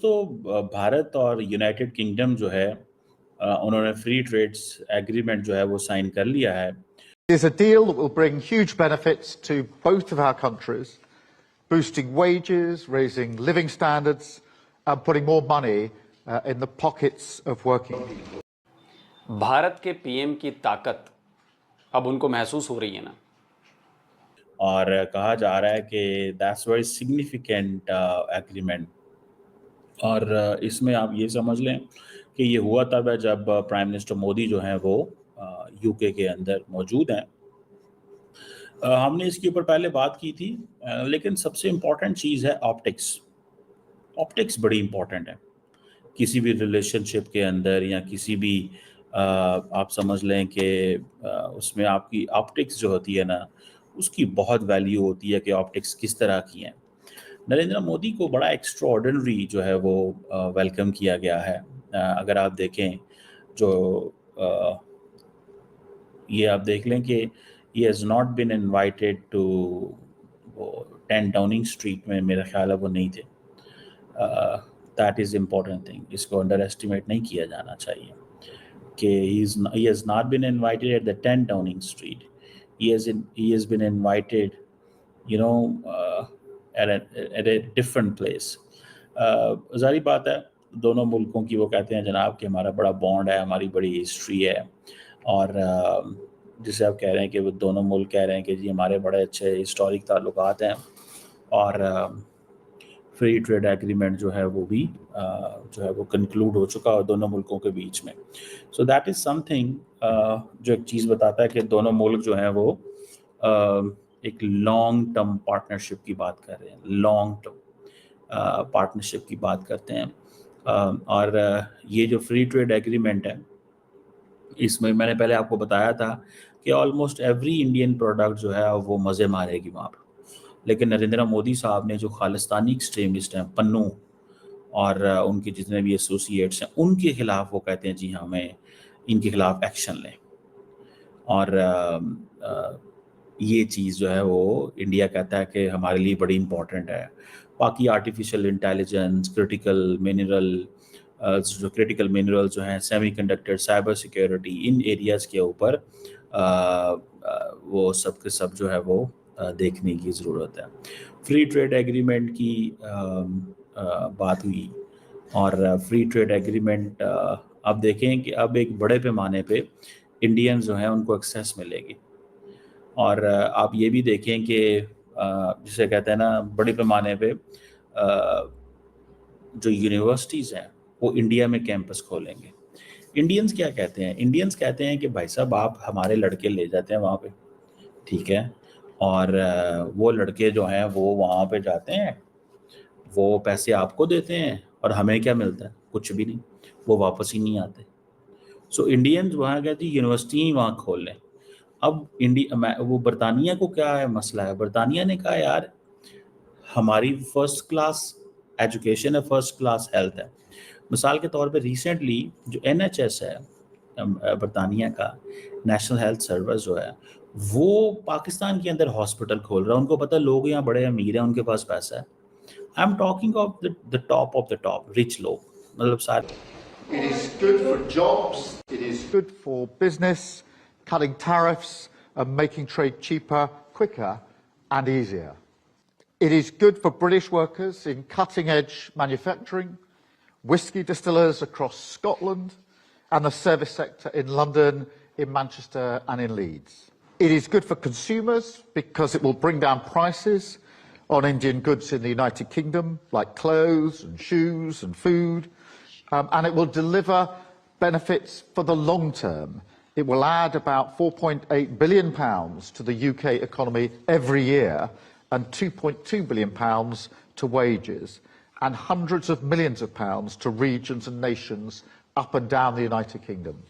दोस्तों भारत और United kingdom जो है उन्होंने फ्री ट्रेड्स एग्रीमेंट जो है वो साइन कर लिया है। It is a deal that will bring huge benefits to both of our countries, boosting wages, raising living standards, and putting more money in the pockets of working people. Bharat के PM की ताकत अब उनको महसूस हो रही है ना। और कहा जा रहा है कि दैट्स वेरी सिग्निफिकेंट एग्रीमेंट। और इसमें आप ये समझ लें कि ये हुआ तब है जब प्राइम मिनिस्टर मोदी जो हैं वो यूके के अंदर मौजूद हैं। हमने इसके ऊपर पहले बात की थी, लेकिन सबसे इम्पॉर्टेंट चीज़ है ऑप्टिक्स। ऑप्टिक्स बड़ी इम्पॉर्टेंट है किसी भी रिलेशनशिप के अंदर या किसी भी आप समझ लें कि उसमें आपकी ऑप्टिक्स जो होती है ना, उसकी बहुत वैल्यू होती है कि ऑप्टिक्स किस तरह की हैं। नरेंद्र मोदी को बड़ा एक्स्ट्रा ऑर्डिनरी जो है वो वेलकम किया गया है। अगर आप देखें जो ये आप देख लें कि he has not been invited to वो 10 डाउनिंग स्ट्रीट में, मेरा ख्याल है वो नहीं थे। दैट इज़ इम्पॉर्टेंट थिंग, इसको अंडर एस्टिमेट नहीं किया जाना चाहिए कि he has not been invited at the 10 Downing Street. He has been invited, you know, at a different place. ज़ाहिर बात है दोनों मुल्कों की वो कहते हैं जनाब कि हमारा बड़ा बॉन्ड है, हमारी बड़ी हिस्ट्री है। और जिसे आप कह रहे हैं कि वो दोनों मुल्क कह रहे हैं कि जी हमारे बड़े अच्छे हिस्टोरिक ताल्लुकात हैं और फ्री ट्रेड एग्रीमेंट जो है वो भी जो है वो कंक्लूड हो चुका है दोनों मुल्कों के बीच में। सो दैट इज़ समथिंग जो एक चीज़ बताता है कि दोनों मुल्क जो हैं वो एक लॉन्ग टर्म पार्टनरशिप की बात कर रहे हैं, लॉन्ग टर्म पार्टनरशिप की बात करते हैं। और ये जो फ्री ट्रेड एग्रीमेंट है, इसमें मैंने पहले आपको बताया था कि ऑलमोस्ट एवरी इंडियन प्रोडक्ट जो है वो मज़े मारेगी वहाँ पर। लेकिन नरेंद्र मोदी साहब ने जो खालिस्तानी एक्सट्रीमिस्ट हैं पन्नू और उनके जितने भी एसोसिएट्स हैं, उनके ख़िलाफ़ वो कहते हैं जी हमें इनके ख़िलाफ़ एक्शन लें। और ये चीज़ जो है वो इंडिया कहता है कि हमारे लिए बड़ी इम्पॉर्टेंट है। बाकी आर्टिफिशियल इंटेलिजेंस, क्रिटिकल मिनरल जो हैं, सेमीकंडक्टर, साइबर सिक्योरिटी, इन एरियाज़ के ऊपर वो सब के सब जो है वो देखने की ज़रूरत है। फ्री ट्रेड एग्रीमेंट की बात हुई और फ्री ट्रेड एग्रीमेंट अब देखें कि अब एक बड़े पैमाने पे इंडियन जो हैं उनको एक्सेस मिलेगी। और आप ये भी देखें कि जिसे कहते हैं ना बड़े पैमाने पे जो यूनिवर्सिटीज़ हैं वो इंडिया में कैंपस खोलेंगे। इंडियंस क्या कहते हैं? इंडियंस कहते हैं कि भाई साहब आप हमारे लड़के ले जाते हैं वहाँ पे, ठीक है, और वो लड़के जो हैं वो वहाँ पे जाते हैं, वो पैसे आपको देते हैं और हमें क्या मिलता है? कुछ भी नहीं, वो वापस ही नहीं आते। सो इंडियंस वहाँ कहते हैं यूनिवर्सिटी ही वहाँ खोल लें। अब वो बरतानिया को क्या है मसला है? बरतानिया ने कहा यार हमारी फर्स्ट क्लास एजुकेशन है, फर्स्ट क्लास हेल्थ है। मिसाल के तौर पे रिसेंटली जो NHS है बरतानिया का, नेशनल हेल्थ सर्विस जो है, वो पाकिस्तान के अंदर हॉस्पिटल खोल रहा है। उनको पता है लोग यहाँ बड़े अमीर हैं, उनके पास पैसा है। I am talking of the top of the top rich लोग, मतलब सारे। It is good for jobs, it is good for business, cutting tariffs and making trade cheaper, quicker and easier. It is good for British workers in cutting-edge manufacturing, whisky distillers across Scotland, and the service sector in London, in Manchester and in Leeds. It is good for consumers because it will bring down prices on Indian goods in the United Kingdom, like clothes and shoes and food, and it will deliver benefits for the long term. It will add about £4.8 billion to the UK economy every year and £2.2 billion to wages and hundreds of millions of pounds to regions and nations up and down the United Kingdom.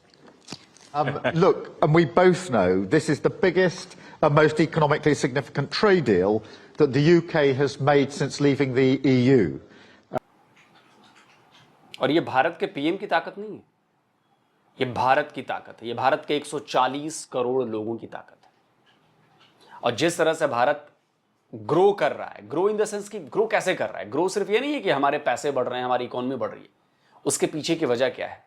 Look, and we both know this is the biggest and most economically significant trade deal that the UK has made since leaving the EU. और ये भारत के PM की ताकत नहीं है, ये भारत की ताकत है, ये भारत के 140 करोड़ लोगों की ताकत है। और जिस तरह से भारत ग्रो कर रहा है। ग्रो इन द सेंस कि ग्रो कैसे कर रहा है? ग्रो सिर्फ ये नहीं है कि हमारे पैसे बढ़ रहे हैं, हमारी इकोनॉमी बढ़ रही है। उसके पीछे की वजह क्या है?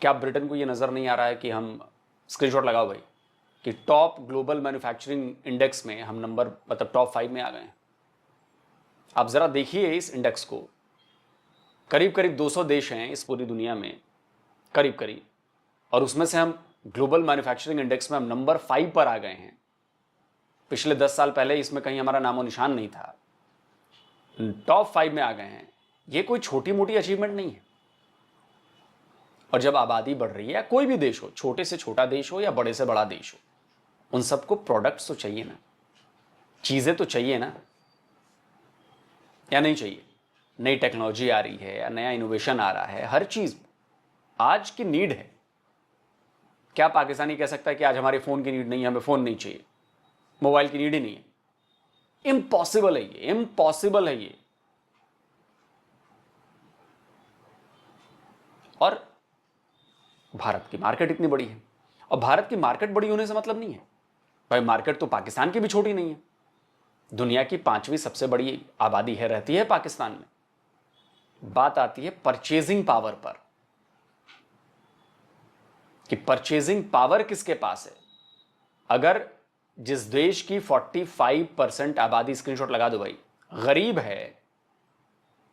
क्या ब्रिटेन को ये नजर नहीं आ रहा है कि हम, स्क्रीनशॉट लगाओ भाई, कि टॉप ग्लोबल मैन्युफैक्चरिंग इंडेक्स में हम नंबर, मतलब टॉप 5 में आ गए हैं। आप जरा देखिए इस इंडेक्स को, करीब करीब 200 देश हैं इस पूरी दुनिया में, करीब करीब, और उसमें से हम ग्लोबल मैन्युफैक्चरिंग इंडेक्स में हम नंबर 5 पर आ गए हैं। पिछले 10 साल पहले इसमें कहीं हमारा नामो निशान नहीं था, टॉप 5 में आ गए हैं। ये कोई छोटी मोटी अचीवमेंट नहीं है। और जब आबादी बढ़ रही है, या कोई भी देश हो, छोटे से छोटा देश हो या बड़े से बड़ा देश हो, उन सबको प्रोडक्ट्स तो चाहिए ना, चीजें तो चाहिए ना, या नहीं चाहिए? नई टेक्नोलॉजी आ रही है या नया इनोवेशन आ रहा है, हर चीज आज की नीड है। क्या पाकिस्तानी कह सकता है कि आज हमारे फोन की नीड नहीं है, हमें फोन नहीं चाहिए, मोबाइल की नीड ही नहीं है? इम्पॉसिबल है ये, इम्पॉसिबल है ये। और भारत की मार्केट इतनी बड़ी है, और भारत की मार्केट बड़ी होने से मतलब नहीं है भाई, मार्केट तो पाकिस्तान की भी छोटी नहीं है। दुनिया की 5वीं सबसे बड़ी आबादी है, रहती है पाकिस्तान में। बात आती है परचेजिंग पावर पर, कि परचेजिंग पावर किसके पास है। अगर जिस देश की 45% आबादी, स्क्रीनशॉट लगा दो भाई, गरीब है,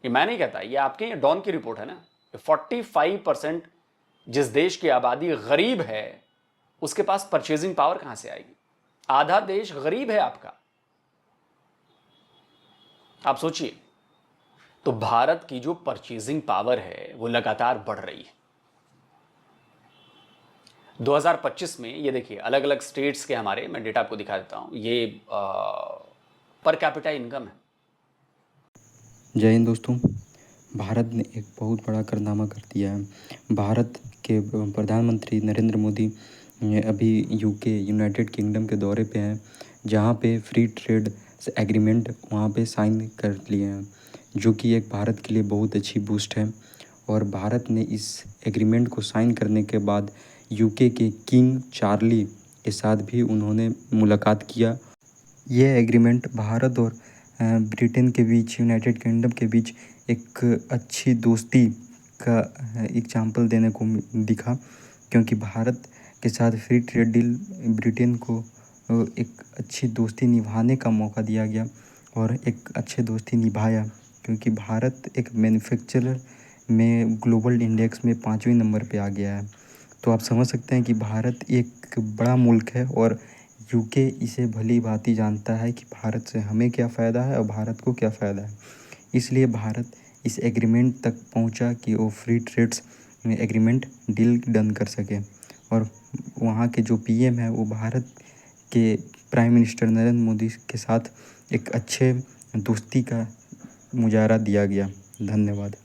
ये मैं नहीं कहता, ये आपके डॉन की रिपोर्ट है ना, 45% जिस देश की आबादी गरीब है, उसके पास परचेजिंग पावर कहां से आएगी? आधा देश गरीब है आपका, आप सोचिए। तो भारत की जो परचेजिंग पावर है वो लगातार बढ़ रही है। 2025 में ये देखिए, अलग अलग स्टेट्स के हमारे, मैं डेटा आपको दिखा देता हूं, ये पर कैपिटा इनकम है। जय हिंद दोस्तों। भारत ने एक बहुत बड़ा कारनामा कर दिया है। भारत के प्रधानमंत्री नरेंद्र मोदी अभी यूके, यूनाइटेड किंगडम के दौरे पे हैं, जहाँ पे फ्री ट्रेड एग्रीमेंट वहाँ पे साइन कर लिए हैं, जो कि एक भारत के लिए बहुत अच्छी बूस्ट है। और भारत ने इस एग्रीमेंट को साइन करने के बाद यूके के किंग चार्ली के साथ भी उन्होंने मुलाकात किया। ये एग्रीमेंट भारत और ब्रिटेन के बीच, यूनाइटेड किंगडम के बीच एक अच्छी दोस्ती का एग्जाम्पल देने को दिखा, क्योंकि भारत के साथ फ्री ट्रेड डील ब्रिटेन को एक अच्छी दोस्ती निभाने का मौका दिया गया, और एक अच्छी दोस्ती निभाया, क्योंकि भारत एक मैन्युफैक्चरर में ग्लोबल इंडेक्स में 5वें नंबर पे आ गया है। तो आप समझ सकते हैं कि भारत एक बड़ा मुल्क है, और यूके इसे भली भांति जानता है कि भारत से हमें क्या फ़ायदा है और भारत को क्या फ़ायदा है। इसलिए भारत इस एग्रीमेंट तक पहुंचा कि वो free trades agreement deal done कर सके। और वहाँ के जो पीएम है, वो भारत के प्राइम मिनिस्टर नरेंद्र मोदी के साथ एक अच्छे दोस्ती का मुजाहरा दिया गया। धन्यवाद।